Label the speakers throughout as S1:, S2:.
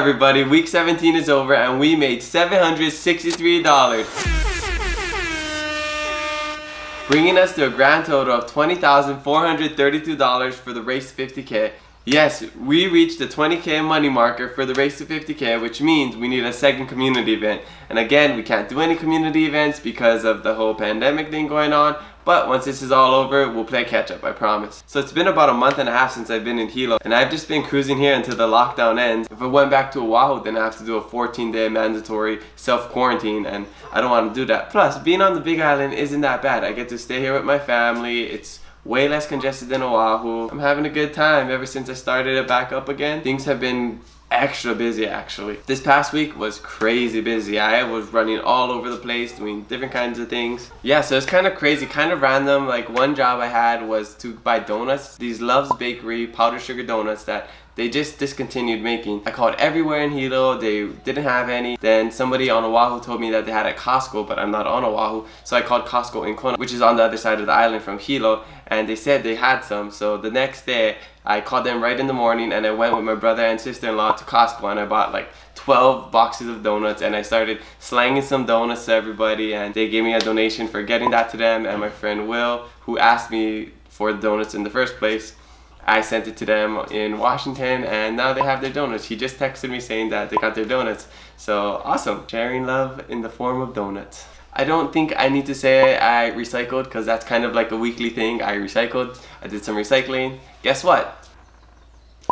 S1: everybody, week 17 is over and we made $763, bringing us to a grand total of $20,432 for the race to 50K. Yes, we reached the 20K money marker for the race to 50K, which means we need a second community event. And again, we can't do any community events because of the whole pandemic thing going on. But once this is all over, we'll play catch up, I promise. So it's been about a month and a half since I've been in Hilo, and I've just been cruising here until the lockdown ends. If I went back to Oahu, then I have to do a 14-day mandatory self-quarantine, and I don't want to do that. Plus, being on the Big Island isn't that bad. I get to stay here with my family. It's way less congested than Oahu. I'm having a good time ever since I started it back up again. Things have been extra busy actually. This past week was crazy busy. I was running all over the place doing different kinds of things. Yeah, so it's kind of crazy, kind of random. Like one job I had was to buy donuts, these Love's Bakery powdered sugar donuts that they just discontinued making. I called everywhere in Hilo, they didn't have any. Then somebody on Oahu told me that they had at Costco, but I'm not on Oahu. So I called Costco in Kona, which is on the other side of the island from Hilo, and they said they had some. So the next day, I called them right in the morning and I went with my brother and sister-in-law to Costco and I bought like 12 boxes of donuts and I started slanging some donuts to everybody, and they gave me a donation for getting that to them, and my friend Will, who asked me for the donuts in the first place, I sent it to them in Washington and now they have their donuts. He just texted me saying that they got their donuts. So awesome. Sharing love in the form of donuts. I don't think I need to say I recycled because that's kind of like a weekly thing. I recycled. I did some recycling. Guess what?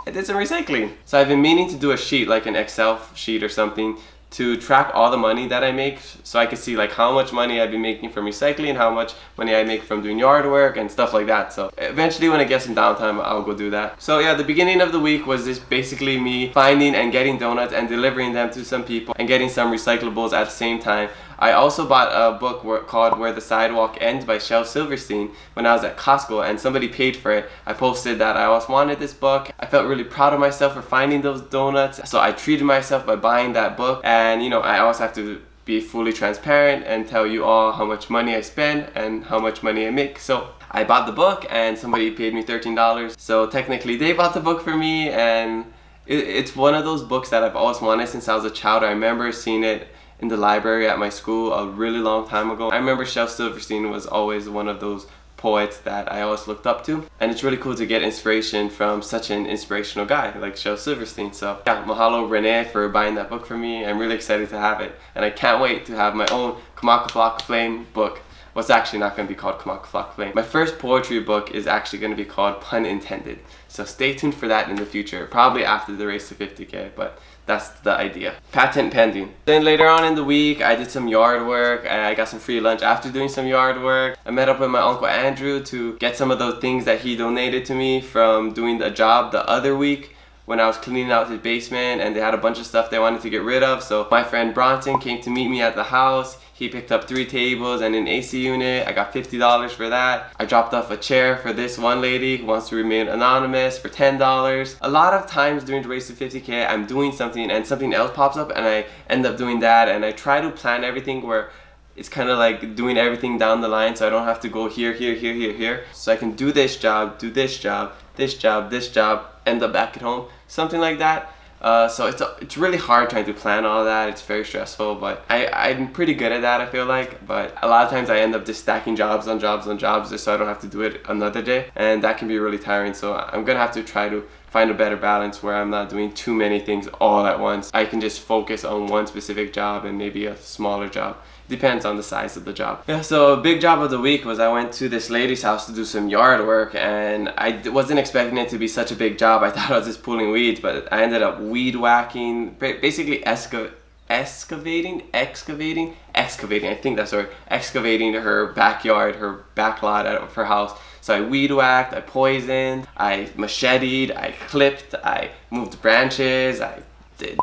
S1: I did some recycling. So I've been meaning to do a sheet, like an Excel sheet or something, to track all the money that I make, so I can see like how much money I've been making from recycling, how much money I make from doing yard work and stuff like that. So eventually when I get some downtime, I'll go do that. So yeah, the beginning of the week was just basically me finding and getting donuts and delivering them to some people and getting some recyclables at the same time. I also bought a book called Where the Sidewalk Ends by Shel Silverstein when I was at Costco, and somebody paid for it. I posted that I always wanted this book. I felt really proud of myself for finding those donuts, so I treated myself by buying that book. And you know, I always have to be fully transparent and tell you all how much money I spend and how much money I make. So I bought the book and somebody paid me $13. So technically they bought the book for me, and it's one of those books that I've always wanted since I was a child. I remember seeing it in the library at my school a really long time ago. I remember Shel Silverstein was always one of those poets that I always looked up to, and it's really cool to get inspiration from such an inspirational guy like Shel Silverstein. So yeah, mahalo Renee for buying that book for me. I'm really excited to have it, and I can't wait to have my own Kamaka Flock Flame book. What's actually not going to be called Kamaka Flock Flame. My first poetry book is actually going to be called Pun Intended. So stay tuned for that in the future, probably after the race to 50K, but that's the idea. Patent pending. Then later on in the week, I did some yard work. I got some free lunch after doing some yard work. I met up with my Uncle Andrew to get some of those things that he donated to me from doing the job the other week when I was cleaning out his basement, and they had a bunch of stuff they wanted to get rid of. So my friend Bronson came to meet me at the house. He picked up 3 tables and an AC unit. I got $50 for that. I dropped off a chair for this one lady who wants to remain anonymous for $10. A lot of times during the race to 50K, I'm doing something and something else pops up and I end up doing that, and I try to plan everything where it's kind of like doing everything down the line, so I don't have to go here, here, here, here, here. So I can do this job, do this job, this job, this job, end up back at home, something like that. So it's really hard trying to plan all that. It's very stressful, but I'm pretty good at that, I feel like. But a lot of times I end up just stacking jobs on jobs on jobs just so I don't have to do it another day, and that can be really tiring. So I'm gonna have to try to find a better balance where I'm not doing too many things all at once. I can just focus on one specific job and maybe a smaller job. Depends on the size of the job. Yeah, so a big job of the week was I went to this lady's house to do some yard work, and I wasn't expecting it to be such a big job. I thought I was just pulling weeds, but I ended up weed whacking, basically excavating, I think that's the word, excavating her backyard, her back lot of her house. So I weed whacked, I poisoned, I macheted, I clipped, I moved branches, I did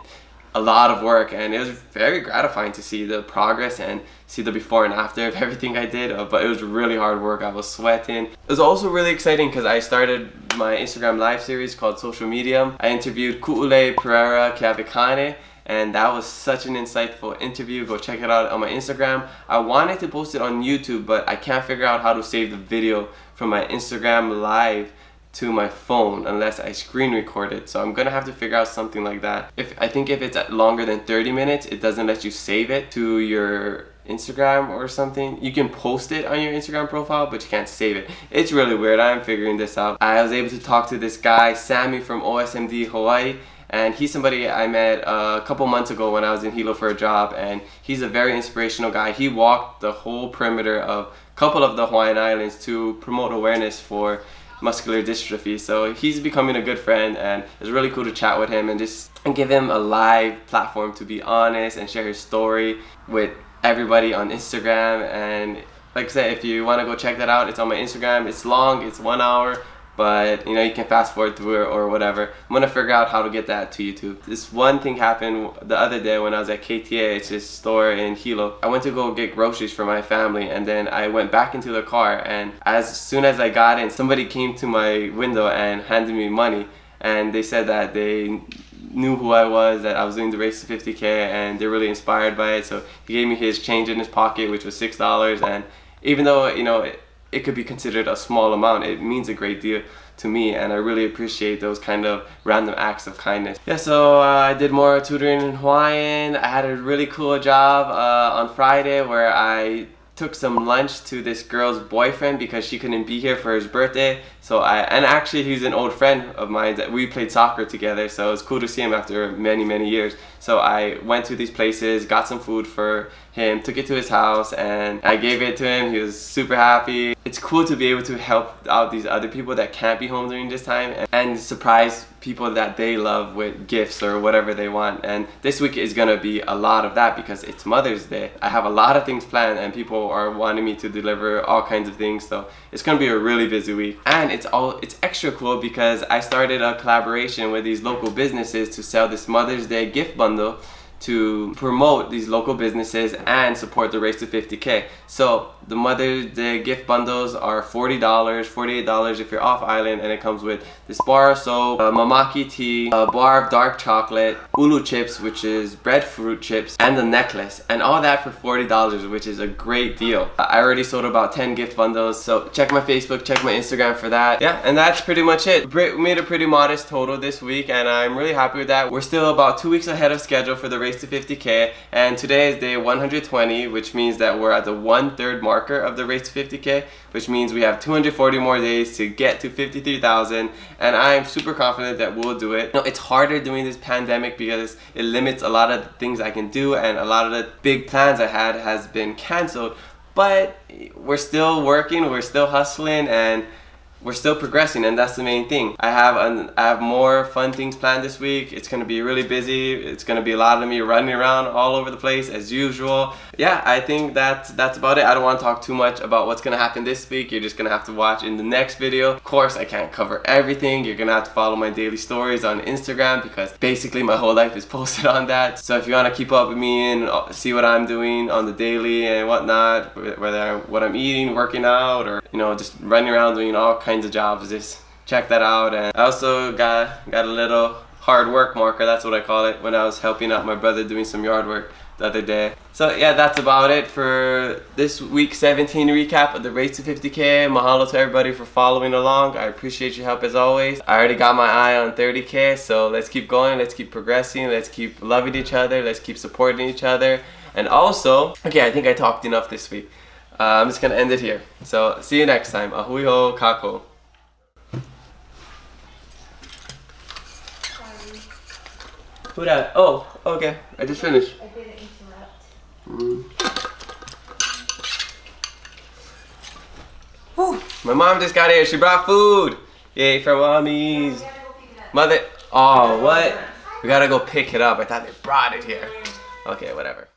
S1: a lot of work, and it was very gratifying to see the progress and see the before and after of everything I did, but it was really hard work. I was sweating. It was also really exciting because I started my Instagram live series called Social Medium. I interviewed Ku'ule Pereira Kiavikane, and that was such an insightful interview. Go check it out on my Instagram. I wanted to post it on YouTube, but I can't figure out how to save the video from my Instagram live to my phone unless I screen record it. So I'm gonna have to figure out something like that. I think if it's longer than 30 minutes, it doesn't let you save it to your Instagram or something. You can post it on your Instagram profile, but you can't save it. It's really weird. I'm figuring this out. I was able to talk to this guy, Sammy from OSMD Hawaii, and he's somebody I met a couple months ago when I was in Hilo for a job, and he's a very inspirational guy. He walked the whole perimeter of a couple of the Hawaiian Islands to promote awareness for muscular dystrophy. So he's becoming a good friend, and it's really cool to chat with him and just give him a live platform to be honest and share his story with everybody on Instagram. And like I said, if you want to go check that out, it's on my Instagram. It's long, it's 1 hour, but you know, you can fast forward through it or whatever. I'm gonna figure out how to get that to YouTube. This one thing happened the other day when I was at KTA, it's this store in Hilo. I went to go get groceries for my family, and then I went back into the car, and as soon as I got in, somebody came to my window and handed me money, and they said that they knew who I was, that I was doing the race to 50K, and they're really inspired by it. So he gave me his change in his pocket, which was $6, and even though, you know, it could be considered a small amount, it means a great deal to me, and I really appreciate those kind of random acts of kindness. Yeah, so I did more tutoring in Hawaiian. I had a really cool job on Friday where I took some lunch to this girl's boyfriend because she couldn't be here for his birthday. So and actually he's an old friend of mine that we played soccer together, so it was cool to see him after many years. So I went to these places, got some food for him, took it to his house, and I gave it to him. He was super happy. It's cool to be able to help out these other people that can't be home during this time and surprise people that they love with gifts or whatever they want. And this week is gonna be a lot of that because it's Mother's Day. I have a lot of things planned and people are wanting me to deliver all kinds of things, so it's gonna be a really busy week. And it's extra cool because I started a collaboration with these local businesses to sell this Mother's Day gift bundle to promote these local businesses and support the race to 50K. So the Mother's Day gift bundles are $40, $48 if you're off island, and it comes with this bar of soap, mamaki tea, a bar of dark chocolate, ulu chips, which is breadfruit chips, and a necklace, and all that for $40, which is a great deal. I already sold about 10 gift bundles, so check my Facebook, check my Instagram for that. Yeah, and that's pretty much it. We made a pretty modest total this week, and I'm really happy with that. We're still about 2 weeks ahead of schedule for the race to 50K, and today is day 120, which means that we're at the 1/3 marker of the race to 50K, which means we have 240 more days to get to 53,000, and I'm super confident that we'll do it. You know, it's harder during this pandemic because it limits a lot of the things I can do, and a lot of the big plans I had has been canceled, but we're still working, we're still hustling, and we're still progressing, and that's the main thing. I have more fun things planned this week. It's gonna be really busy. It's gonna be a lot of me running around all over the place as usual. Yeah, I think that's about it. I don't want to talk too much about what's gonna happen this week. You're just gonna have to watch in the next video. Of course, I can't cover everything. You're gonna have to follow my daily stories on Instagram because basically my whole life is posted on that. So if you want to keep up with me and see what I'm doing on the daily and whatnot, whether what I'm eating, working out, or you know, just running around doing all kinds of jobs, just check that out. And I also got a little hard work marker, that's what I call it, when I was helping out my brother doing some yard work the other day. So yeah, that's about it for this week 17 recap of the race to 50K. Mahalo to everybody for following along. I appreciate your help as always. I already got my eye on 30K, so let's keep going, let's keep progressing, let's keep loving each other, let's keep supporting each other. And also, okay, I think I talked enough this week. I'm just gonna end it here. So see you next time. Ahui ho kako. Who that? Oh, okay. I just finished.
S2: I didn't interrupt.
S1: Whew. My mom just got here. She brought food. Yay for mommies. Mother. Oh, what? We gotta go pick it up. I thought they brought it here. Okay, whatever.